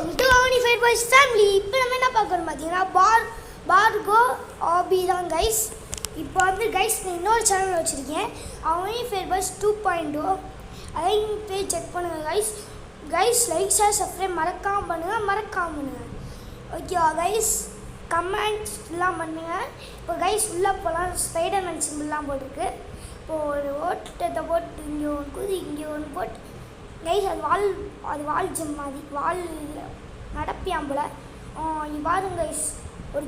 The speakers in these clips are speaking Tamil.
Welcome to Unified Boys Family. இப்போ நம்ம என்ன பார்க்குறோம் பார்த்தீங்கன்னா பார்கோ ஆபி தான் கைஸ். இப்போ வந்து கைஸ் நான் இன்னொரு சேனல் வச்சுருக்கேன் Unified Boys 2.0. அதையும் போய் செக் பண்ணுங்கள் கைஸ். லைக் ஷேர் சப்ஸ்கிரைப் மறக்காமல் பண்ணுங்கள். ஓகேவா கைஸ்? கமெண்ட்ஸ்லாம் பண்ணுங்கள். இப்போ கைஸ் உள்ளே போகலாம். ஸ்பைடர்மேன் சிம்பிள்லாம் போட்டிருக்கு. இப்போது ஒரு ஓட்டத்தை போட்டு இங்கே ஒன்று குதி இங்கே ஒன்று போட்டு கைஸ் அது வால் ஜம் மாதிரி வால் நடப்பியாம் போல். இங்கே பாருங்க கைஸ், ஒரு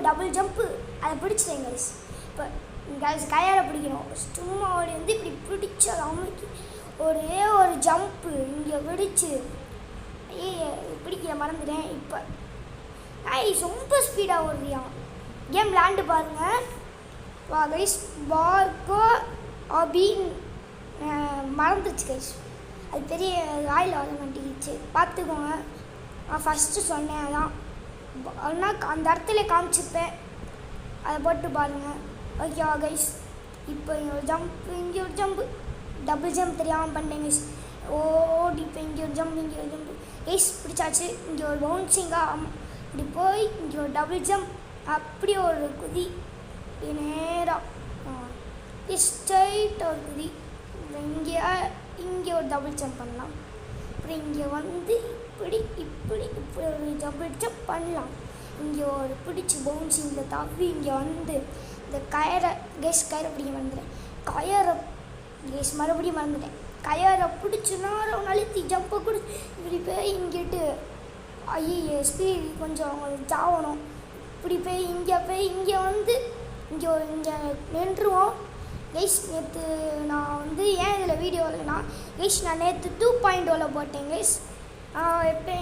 டபுள் ஜம்ப்பு அதை பிடிச்சிட்டேன் கைஸ். இப்போ கைஸ் கையால் பிடிக்கணும். சும்மா வந்து இப்படி பிடிச்சி அதை அமுக்கி ஒரே ஒரு ஜம்ப்பு இங்கே பிடிச்சி பிடிக்கிற மறந்துட்டேன். இப்போ கைஸ் ரொம்ப ஸ்பீடாக ஓடுறியா கேம் விளாண்டு பாருங்கள். வா கைஸ், பார்கோ அப்படின்னு மறந்துடுச்சு கைஸ். அது பெரிய வாயில் வர மாட்டேங்கிச்சு, பார்த்துக்கோங்க. நான் ஃபஸ்ட்டு சொன்னேன் அதான், ஆனால் அந்த இடத்துல காமிச்சிருப்பேன், அதை போட்டு பாருங்கள். ஓகேவா கைஸ்? இப்போ இங்கே ஒரு ஜம்ப்பு இங்கே ஒரு ஜம்ப்பு டபுள் ஜம்ப் தெரியாமல் பண்ணிட்டேன் கைஸ். இப்போ இங்கே ஒரு ஜம்ப்பு கைஸ் பிடிச்சாச்சு. இங்கே ஒரு பவுன்சிங்காக இப்படி போய் இங்கே ஒரு டபுள் ஜம்ப், அப்படி ஒரு குதி நேராக ஸ்ட்ரைட்டாக ஒரு குதி. இங்கே ஒரு டபுள் ஜம்ப் பண்ணலாம். அப்புறம் இங்கே வந்து இப்படி ஒரு டபுள் ஜம்ப் பண்ணலாம். இங்கே ஒரு பிடிச்சி பவுன்சிங்கில் தப்பி இங்கே வந்து இந்த கயிறை பிடிக்க மறந்துட்டேன். மறுபடியும் கயிறை பிடிச்சி நேரம் அழுத்தி ஜம்பை கொடுத்து இப்படி போய் இங்கிட்டு ஸ்பீட் கொஞ்சம் சாவணும். இப்படி போய் இங்கே வந்து இங்கே நின்றுவோம் கைஸ். நேற்று நான் வந்து ஏன் இதில் வீடியோ இல்லைன்னா கைஸ், நான் நேற்று 2.0 போட்டேன் கைஸ். எப்போ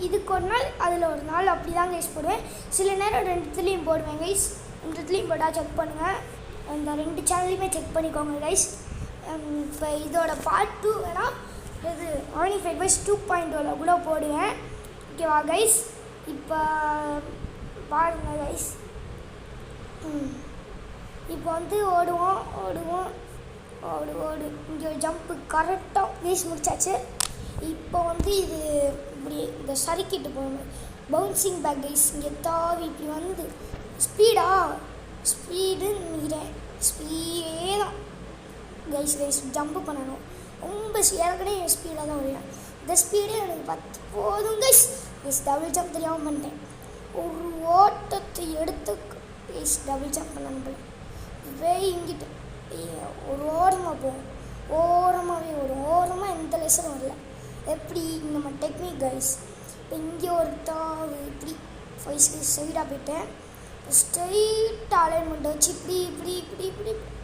இதுக்கு ஒரு நாள் அதில் ஒரு நாள் அப்படி தான் கைஸ் போடுவேன். சில நேரம் ரெண்டுத்துலேயும் போடுவேன் கைஸ். ரெண்டுத்துலேயும் போட்டால் செக் பண்ணுங்கள். அந்த 2 சேனல்லையுமே செக் பண்ணிக்கோங்க கைஸ். இப்போ இதோட பார்ட் 2 வேணால் இது Unified Boys 2.0 கூட போடுவேன். ஓகேவா கைஸ்? இப்போ பாருங்கள் கைஸ். இப்போ வந்து ஓடுவோம் இங்கே ஒரு ஜம்ப்பு கரெக்டாக கைஸ் முடிச்சாச்சு. இப்போ வந்து இது இப்படி இந்த சறுக்கிட்டு போகணும், பவுன்சிங் பேக் கைஸ். இங்கே தாவி இப்படி வந்து ஸ்பீடுன்னு நினைக்கிறேன், ஸ்பீடே தான் கைஸ் ஜம்ப்பு பண்ணணும். ரொம்ப ஏற்கனவே ஸ்பீடாக தான் வருவேன். இந்த ஸ்பீடே எனக்கு 10 போதும் கைஸ். டபுள் ஜம்ப் தெரியாமல் பண்ணிட்டேன். ஒரு ஓட்டத்தை எடுத்து கைஸ் டபுள் ஜம்ப் பண்ணணும் போல. இங்கிட்டு ஒரு ஓரமாக போகும், ஓரமாகவே வரும். ஓரமாக எந்த லெசனும் வரல. எப்படி நம்ம டெக்னிக் கைஸ். இப்போ இங்கே ஒரு தாவு இப்படி 5 சைடாக போயிட்டேன். ஸ்ட்ரெயிட்டாக அலைன்மெண்ட் வச்சு இப்படி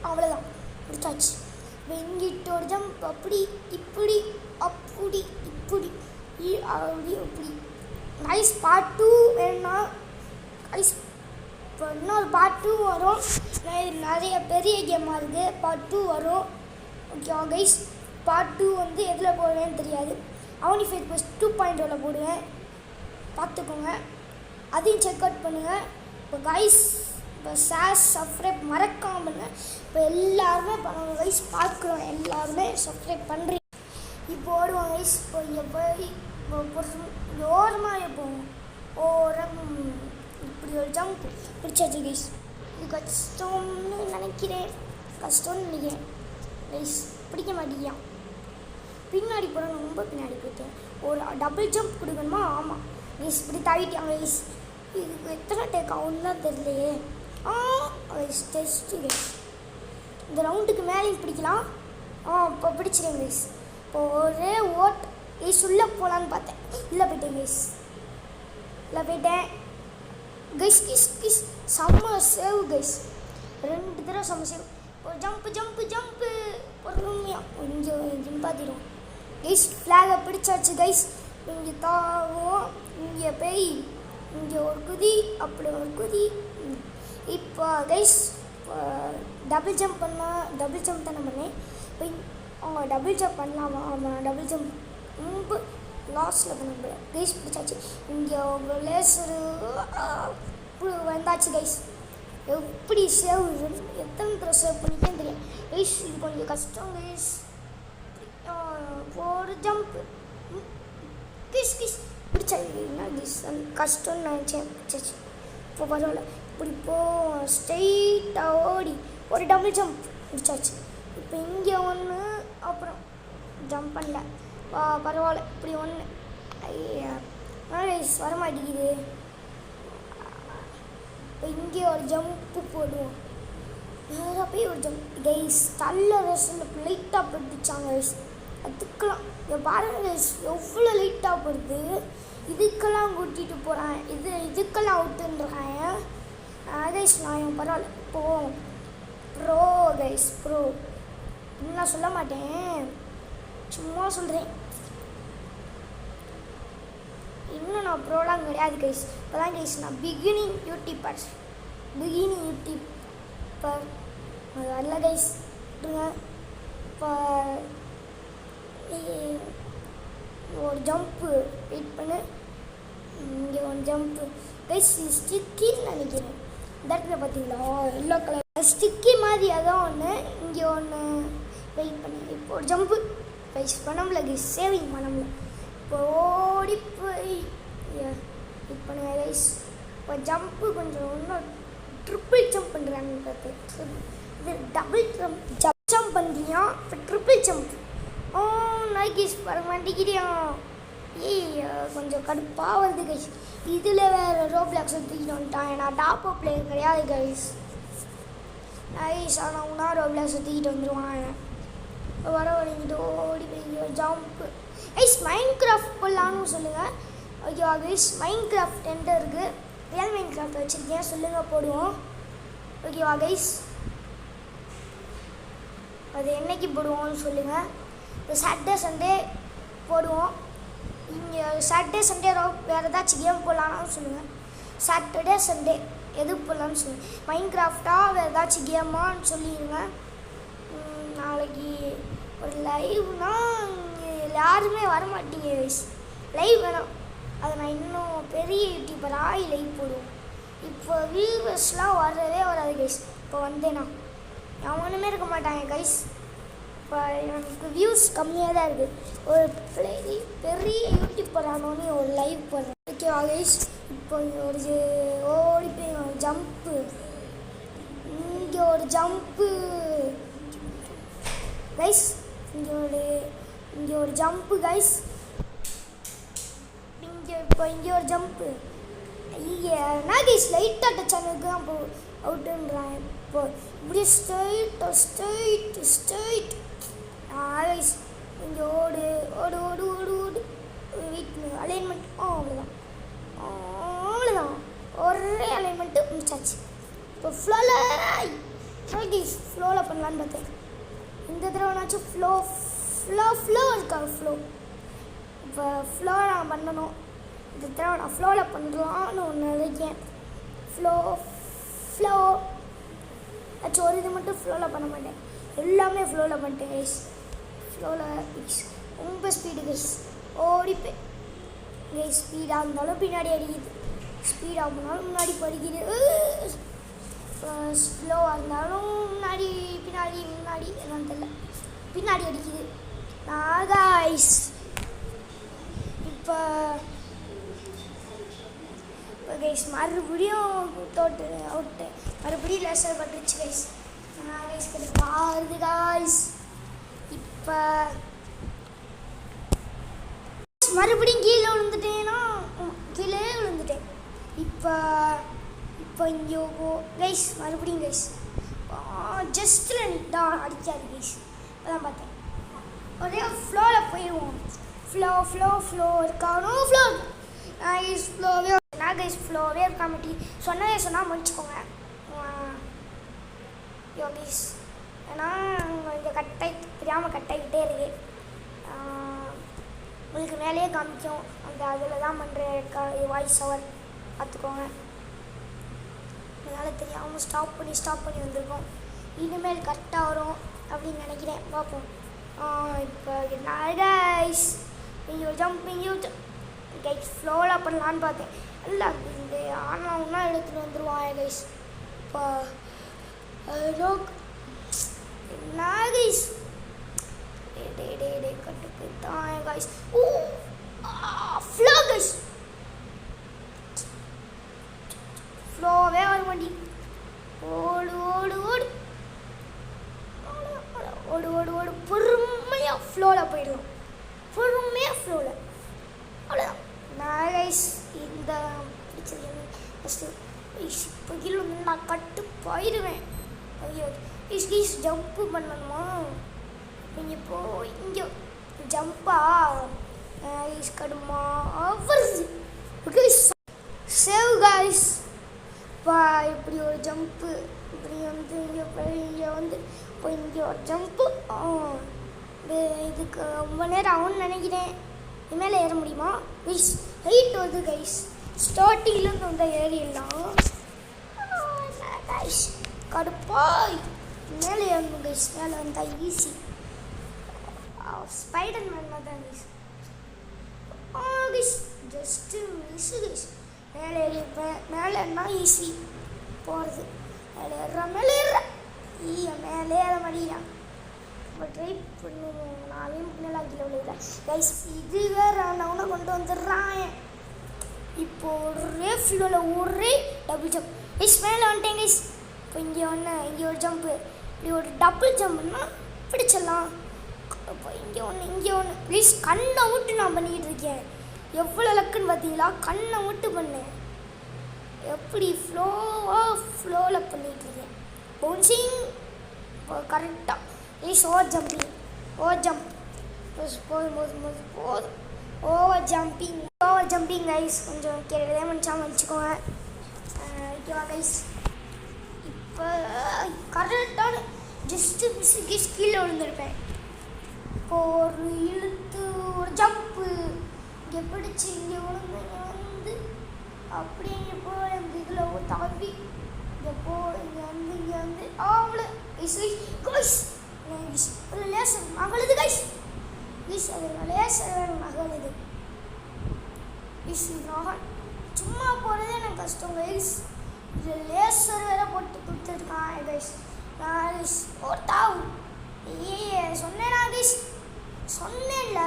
அவ்வளோதான் முடிச்சாச்சு. இப்போ இங்கிட்ட ஒரு ஜம்ப் அப்படி கைஸ். பார்ட் 2 வேணும்னா கைஸ் இப்போ இன்னொரு பார்ட் 2 வரும். நிறைய பெரிய கேமாக இருக்குது. பார்ட் 2 வரும். ஓகேவா கைஸ்? பார்ட் 2 வந்து எதில் போடுவேன்னு தெரியாது. Unified Boys 2.0 போடுவேன், பார்த்துக்கோங்க. அதையும் செக் அவுட் பண்ணுங்கள். இப்போ கைஸ், இப்போ சப்ஸ்கிரைப் மறக்காமல் பண்ணுங்கள். இப்போ எல்லாருமே பண்ணுவாங்க கைஸ், பார்க்குறோம் எல்லாருமே சப்ஸ்கிரைப் பண்ணுறீங்க. இப்போ ஓடுவோம் கைஸ். இப்போ இங்கே போய் ஓரமாக போவோம். இப்படி ஒரு ஜம்ப் பிடிச்சாச்சு கைஸ். இது கஷ்டம்னு நினைக்கிறேன் கைஸ். பிடிக்க மாட்டேங்கியா, பின்னாடி போகிறேன், ரொம்ப பின்னாடி போயிட்டேன். ஒரு டபுள் ஜம்ப் கொடுக்கணுமா? ஆமாம் கைஸ். இப்படி தவிட்டாங்க கைஸ். இதுக்கு எத்தனை டேக் ஆகும்லாம் தெரியலையே. Guys test guys. இந்த ரவுண்டுக்கு மேலேயும் பிடிக்கலாம். இப்போ பிடிச்சிட்டேன் கைஸ். இப்போ ஒரே கைஸ் உள்ளே போகலான்னு பார்த்தேன், உள்ளே போயிட்டேன் கைஸ். செம்ம சேவ் கைஸ். 2 தடவை செம்ம சேவ். ஒரு ஜம்ப்பு பொறுமையாக இங்கே ஜிம்பாத்திடும் கைஸ். ஃப்ளாகை பிடிச்சாச்சு கைஸ். இங்கே தாவும், இங்கே போய் இங்கே ஒரு குதி, அப்படி ஒரு குதி. இப்போ கைஸ் டபுள் ஜம்ப் தானே பண்ணேன். இப்போ டபுள் ஜம்ப் பண்ணலாமா? ஆமாம், டபுள் ஜம்ப் ரொம்ப லாஸ்ட்டில் பண்ண முடியல கைஸ். பிடிச்சாச்சு. இங்கே உங்கள் லேசரு வந்தாச்சு கைஸ். எப்படி சேவ் எத்தனை தடவை சேவ் பண்ணிட்டேன்னு தெரியும் கைஸ். இது கொஞ்சம் கஷ்டம் கைஸ். ஒரு ஜம்ப் கிஸ் பிடிச்சாச்சு கஷ்டம்னு நினச்சேன். சரி இப்போ பரவாயில்ல. இப்படி போ ஸ்ட்ரெயிட்டாக ஓடி ஒரு டபுள் ஜம்ப் முடிச்சாச்சு. இப்போ இங்கே ஒன்று அப்புறம் ஜம்ப் பண்ணல. பரவாயில்ல. இப்படி ஒன்று ஐயா வர மாட்டேங்குது. இப்போ இங்கே ஒரு ஜம்ப்பு போடுவோம். நேராக போய் ஒரு ஜம்ப் கைஸ். தள்ள ரசில் லைட்டாக பட்டுச்சாங்க கைஸ். அதுக்கெல்லாம் இங்கே பாருங்க கைஸ் எவ்வளோ லைட்டாக போடுது. இதுக்கெல்லாம் கூட்டிகிட்டு போகிறேன். இதுக்கெல்லாம் அவுட்டுன்றாங்க கைஸ். நான் பரவாயில்ல. இப்போது ப்ரோ கைஸ் ப்ரோ நான் சொல்ல மாட்டேன், சும்மா சொல்கிறேன். இன்னும் நான் ப்ரோலாம் கிடையாது கைஸ். இப்போ தான் கைஸ் நான் பிகினிங் யூடியூப்பர் அது அல்ல கைஸ். இப்போ ஒரு ஜம்ப்பு வெயிட் பண்ணு. இங்கே ஒரு ஜம்ப்பு கைஸ். ஸ்டிக்கின்னு நினைக்கிறேன். இந்த இடத்துல பார்த்தீங்களா எல்லோ கலர் ஸ்டிக்கி மாதிரி அதான் ஒன்று. இங்கே ஒன்று வெயிட் பண்ணு. இப்போ ஒரு ஜம்ப்பு கைஸ் பண்ணம்ல கைஸ். சேவிங் பண்ணம்ல. இப்போ ஓடி போய் வெயிட் பண்ணுங்க கைஸ். இப்போ ஜம்ப்பு கொஞ்சம் இன்னும் ட்ரிப்பிள் ஜம்ப் பண்ணுறாங்க பார்த்து. இது டபுள் ஜம்ப் பண்ணுறியா? இப்போ ட்ரிப்பிள் ஜம்ப். கைஸ் வர மாட்டேங்கிறியா? கொஞ்சம் கடுப்பாக வருது கைஸ். இதில் வேறு ரோப்ளாக்ஸ் தூக்கிட்டு வந்துட்டான். நான் டாப் அப் பிளேயர் கிடையாது கைஸ். ஆனால் உன்னா ரோப்ளாக்ஸ் தூக்கிட்டு வந்துடுவான். வர வரைங்கிட்டு ஓடி போய் ஜம்ப்பு கைஸ். மைண்ட் கிராஃப்ட் போடலான்னு சொல்லுங்கள். ஓகேவா கைஸ்? மைண்ட் கிராஃப்ட் என்கிட்ட இருக்குது. ரியல் மைண்ட் கிராஃப்ட் வச்சுருக்கேன், சொல்லுங்கள் போடுவோம். ஓகேவா கைஸ்? அது என்றைக்கு போடுவோம்னு சொல்லுங்கள். இப்போ சாட்டர்டே சண்டே போடுவோம். இங்கே சாட்டர்டே சண்டே வேறு ஏதாச்சும் கேம் போடலான்னு சொல்லுங்கள். சாட்டர்டே சண்டே எது போடலான்னு சொல்லுங்கள். மைண்ட் கிராஃப்டாக வேறு ஏதாச்சும் கேமான்னு சொல்லிடுங்க. நாளைக்கு ஒரு லைவ்னால் யாருமே வர மாட்டீங்க கைஸ். லைவ் வேணாம், அதை நான் இன்னும் பெரிய யூடியூபராக லைவ் போடுவோம். இப்போ வியூவர்ஸ்லாம் வரவே வராது கைஸ். இப்போ வந்தேன்னா எவனுமே இருக்க மாட்டாங்க கைஸ். இப்போ எனக்கு வியூஸ் கம்மியாக தான் இருக்குது. ஒரு பெரிய யூடியூபர் ஆனோன்னு ஒரு லைவ் போடுறேன். ஓகேவா கைஸ்? இப்போ ஒரு ஓடி போய் ஒரு ஜம்ப்பு. இங்கே ஒரு ஜம்ப்பு கைஸ். இங்கே ஒரு ஜம்ப்பு கைஸ். இங்கே ஒரு ஜம்ப்பு. ஐயா நான் கைஸ் லைட்டாக டச் ஆனதுக்கு தான் இப்போ அவுட்டுன்றான். இப்போ இப்படி ஸ்ட்ரைட் கைஸ். இங்கே ஓடு ஓடு ஓடு ஓடு ஓடு வீட்டு அலைன்மெண்ட். அவ்வளோதான் ஒரே அலைன்மெண்ட்டு முடிச்சாச்சு. இப்போ ஃப்ளோவில் பண்ணலான்னு பார்த்தேன். இந்த தடவைனாச்சும் ஃப்ளோ இருக்காங்க. இப்போ ஃப்ளோ நான் பண்ணணும். இந்த தடவை நான் ஃப்ளோவில் பண்ணலான்னு ஒன்று நினைக்கிறேன். ஃப்ளோ ஆச்சும் ஒரு இது மட்டும் ஃப்ளோவில் பண்ண மாட்டேன், எல்லாமே ஃப்ளோவில் பண்ணிட்டேன் கைஸ். ஃப்ளோவில் ரொம்ப ஸ்பீடு கைஸ். ஓடிப்பேன் கைஸ். ஸ்பீடாக இருந்தாலும் பின்னாடி அடிக்குது, ஸ்பீடாக போனாலும் முன்னாடி படிக்குது. ஸ்லோவாக இருந்தாலும் பின்னாடி என்னன்னு தெரியல, பின்னாடி அடிக்குது. நான் கைஸ் இப்போ கைஸ் மறுபடியும் அவுட்டு மறுபடியும் லேசர் பட்டுருச்சு கைஸ். கைஸ் பாருது கைஸ். இப்போ மறுபடியும் கீழே விழுந்துட்டேன். இப்போ இங்கே கைஸ் மறுபடியும் கைஸ் ஜஸ்ட்டில் தான் அடிக்காது கைஸ். இப்போ தான் பார்த்தேன். ஒரே ஃப்ளோவில் போயிடுவோம். ஃப்ளோ இருக்கானோ ஃப்ளோ கைஸ். ஃப்ளோவே நான் கைஸ் ஃப்ளோவே இருக்காமட்டி சொன்னால் முடிச்சுக்கோங்க யோகேஷ். ஏன்னா இந்த தெரியாமல் கட்டாகிக்கிட்டே இருக்கு. உங்களுக்கு மேலேயே காமிக்கும். அதில் தான் பண்ணுற வாய்ஸ் ஓவர் பார்த்துக்கோங்க. அதனால் தெரியாமல் ஸ்டாப் பண்ணி வந்திருக்கோம். இனிமேல் கரெக்டாக வரும் அப்படின்னு நினைக்கிறேன். பார்ப்போம். இப்போ நான் கைஸ் இங்கே ஜம்பிங் கைஸ் ஃப்ளோவில் பண்ணலான்னு பார்த்தேன். இல்லை இந்த ஆனா எடுத்துகிட்டு வந்துடுவான் கைஸ். இப்போ நான் கைஸ் கட்டு போய்த்தான் கைஸ். ஃப்ளோ கைஸ் வண்டி. ஓடு ஓடு ஓடு ஓடு ஓடு ஓடு. பொறுமையாக ஃப்ளோவில் போயிடலாம். பொறுமையாக ஃப்ளோவில். அவ்வளோதான். நான் கைஸ் இந்த பிடிச்சது ஃபஸ்ட்டு இப்போ கீழே வந்து நான் கட்டு போயிடுவேன். ஐயோ கைஸ் ஜம்ப்பு பண்ணணுமா? நீங்கள் இப்போ இங்கே ஜம்பா கைஸ் கடுமா வருது. Save guys. இப்போ இப்படி ஒரு ஜம்ப்பு, இப்படி வந்து இங்கே வந்து இப்போ இங்கே ஒரு ஜம்ப்பு. இதுக்கு ரொம்ப நேரம் ஆகும்னு நினைக்கிறேன். இனிமேல் ஏற முடியுமா? கைஸ் ஹைட் வருது கைஸ். ஸ்டார்டிங்லேருந்து வந்த ஏறிடலாம் கைஸ். கடுப்பாய் மேலே ஏறணும் கைஸ். மேலே வந்தால் ஈஸி. ஸ்பைடர் மேன் தான் guys. Guys just miss guys. மேலே மேலேன்னா ஈஸி போகிறது. மேலே ஏற மாட்டேங்கிறான். இப்போ ட்ரை பண்ணுவோம். நானே முன்னெல்லாம் கிலோ இல்லை கைஸ். இது வேறு நான் கொண்டு வந்துடுறான். இப்போ ஒரே ஃப்ளோவில் ஒரே டபுள் ஜம்ப் கைஸ். மேலே வந்துட்டேன் கைஸ். இப்போ இங்கே இங்கே ஒரு ஜம்ப்பு, இப்படி ஒரு டபுள் ஜம்ப்னா பிடிச்சிடலாம். இப்போ இங்கே ஒன்று ப்ளீஸ். கண்ணை விட்டு நான் பண்ணிக்கிட்டு இருக்கேன். எவ்வளோ லக்குன்னு பார்த்தீங்களா? கண்ணை விட்டு பண்ணேன். எப்படி ஃப்ளோவில் பண்ணிகிட்டு இருக்கேன். பவுன்சிங் இப்போ கரெக்டாக ப்ளீஸ். ஓவர் ஜம்ப் ப்ளஸ் போதும். Over jumping guys. கொஞ்சம் கேட்கறதே மனுஷாமல் வச்சுக்கோங்க. ஓகேவா கைஸ்? இப்போ கரெக்டான ஜஸ்ட்டு மிஸ் கைஸ் கீழே விழுந்துருப்பேன். இப்போ ஒரு இழுத்து ஒரு ஜம்ப்பு இங்கே பிடிச்சி இங்கே விழுந்து வந்து அப்படியே இங்கே போய் அந்த இதில் தவி இங்கே வந்து அவ்வளோ கைஸ். ஒரு லேசர் மகளுது கைஸ். அது லேசர் மகளுது சும்மா போகிறதே எனக்கு கஷ்டம் கைஸ். இதில் லேசர் வேற போட்டு கொடுத்துருக்கான் கைஸ். சொன்னேனா கைஸ்? சொன்னேன்ல,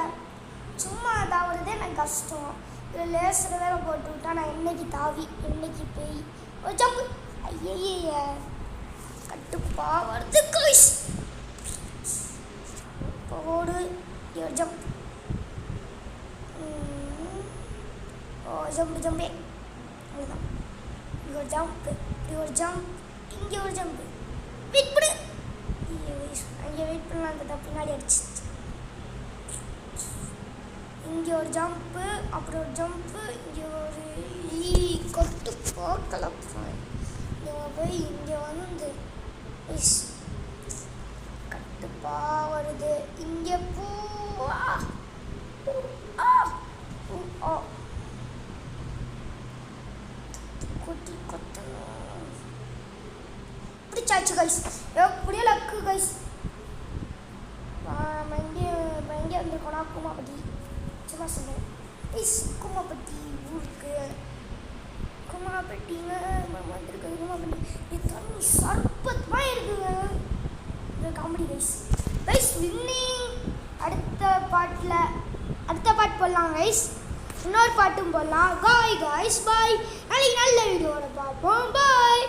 சும்மா தாவுறதே எனக்கு கஷ்டம். இதில் லேசர் வேற போட்டு விட்டா நான் என்னைக்கு தாவி என்னைக்கு பேய் ஒரு ஜம்பு. ஐய கட்டுப்பா வருது கைஸ். ஓடு ஜம்ப். ஜம்பே அவ்வளோதான். இங்கே ஒரு ஜம்ப்பு, இங்கே ஒரு ஜம்ப்பு. வெயிட் பண்ணு. அங்கே வெயிட் பண்ணலாம். அந்த பின்னாடி அடிச்சு இங்கே ஒரு ஜம்ப்பு, அப்புறம் ஒரு ஜம்ப்பு. இங்கே ஒரு கொட்டு போக்கலாம். இங்கே போய் இங்கே வந்து கட்டுப்பா வருது. இங்கே போ. கொத்தணும் பிடிச்சாச்சு கைஸ். எப்படியோ லக்கு கைஸ். எங்கே வந்துருக்கோனா குமாப்பட்டி. சும்மா சொன்னேன் கைஸ். குமாப்பட்டி ஊருக்கு குமாப்பட்டிங்க வந்துருக்குது. குமாப்பட்டி இது தண்ணி சர்பத்மாக இருக்குங்க. இது காமெடி கைஸ். வின்னிங். அடுத்த பாட்டு போடலாம் கைஸ். இன்னொரு பாட்டும் போடலாம். Guys bye. நாளைக்கு நல்ல வீடியோட பார்ப்போம். பாய்.